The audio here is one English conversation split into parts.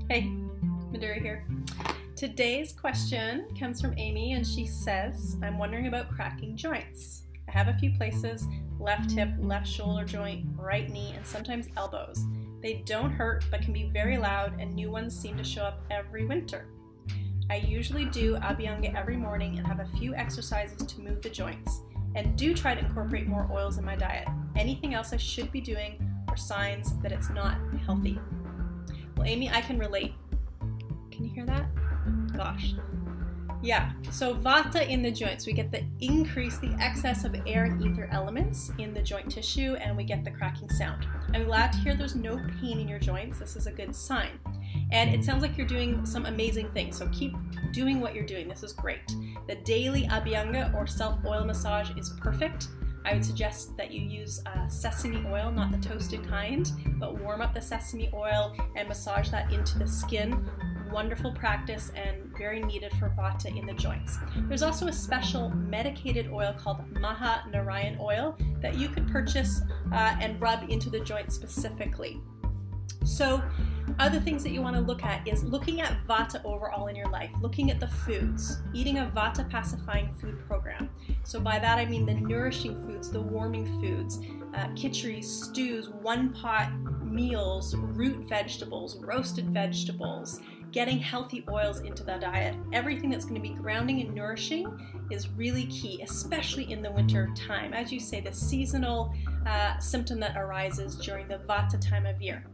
Hey, Madura here. Today's question comes from Amy and she says, I'm wondering about cracking joints. I have a few places, left hip, left shoulder joint, right knee, and sometimes elbows. They don't hurt but can be very loud and new ones seem to show up every winter. I usually do Abhyanga every morning and have a few exercises to move the joints and do try to incorporate more oils in my diet. Anything else I should be doing or signs that it's not healthy? Well, Amy, I can relate. Can you hear that? Gosh. Yeah, so vata in the joints, we get the excess of air and ether elements in the joint tissue and we get the cracking sound. I'm glad to hear there's no pain in your joints. This is a good sign. And it sounds like you're doing some amazing things, so keep doing what you're doing. This is great. The daily Abhyanga or self-oil massage is perfect. I would suggest that you use sesame oil, not the toasted kind, but warm up the sesame oil and massage that into the skin. Wonderful practice and very needed for vata in the joints. There's also a special medicated oil called Maha Narayan oil that you could purchase and rub into the joint specifically. So other things that you want to look at is looking at vata overall in your life, looking at the foods, eating a vata pacifying food program. So by that I mean the nourishing foods, the warming foods, khichdi, stews, one pot meals, root vegetables, roasted vegetables, getting healthy oils into the diet. Everything that's going to be grounding and nourishing is really key, especially in the winter time. As you say, the seasonal symptom that arises during the vata time of year.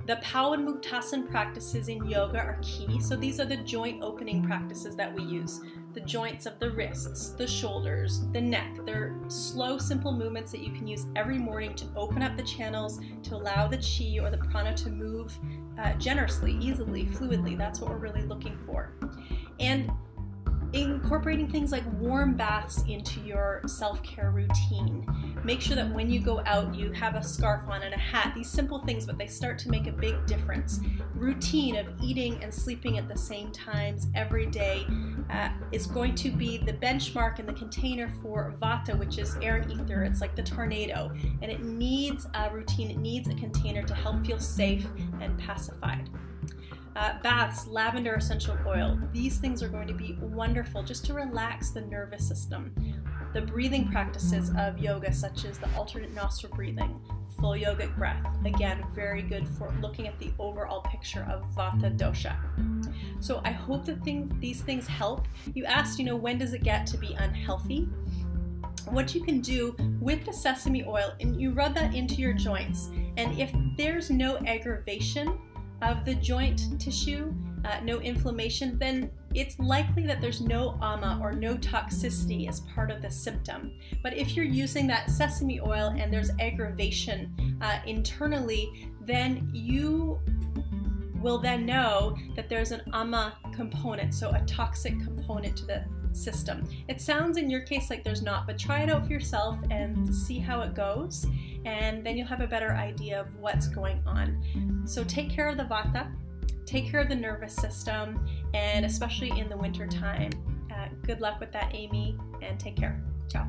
The Pawan Muktasan practices in yoga are key. So these are the joint opening practices that we use. The joints of the wrists, the shoulders, the neck. They're slow, simple movements that you can use every morning to open up the channels, to allow the chi or the prana to move generously, easily, fluidly. That's what we're really looking for. And incorporating things like warm baths into your self-care routine. Make sure that when you go out, you have a scarf on and a hat. These simple things, but they start to make a big difference. Routine of eating and sleeping at the same times every day is going to be the benchmark and the container for vata, which is air and ether. It's like the tornado, and it needs a routine. It needs a container to help feel safe and pacified. Baths, lavender essential oil, these things are going to be wonderful just to relax the nervous system. The breathing practices of yoga, such as the alternate nostril breathing, full yogic breath, again, very good for looking at the overall picture of vata dosha. So I hope that these things help. You asked, when does it get to be unhealthy? What you can do with the sesame oil, and you rub that into your joints, and if there's no aggravation of the joint tissue, no inflammation, then it's likely that there's no ama or no toxicity as part of the symptom. But if you're using that sesame oil and there's aggravation internally, then you will then know that there's an ama component, so a toxic component to the system. It sounds in your case like there's not, but try it out for yourself and see how it goes, and then you'll have a better idea of what's going on. So take care of the vata, take care of the nervous system, and especially in the winter time. Good luck with that, Amy, and take care. Ciao.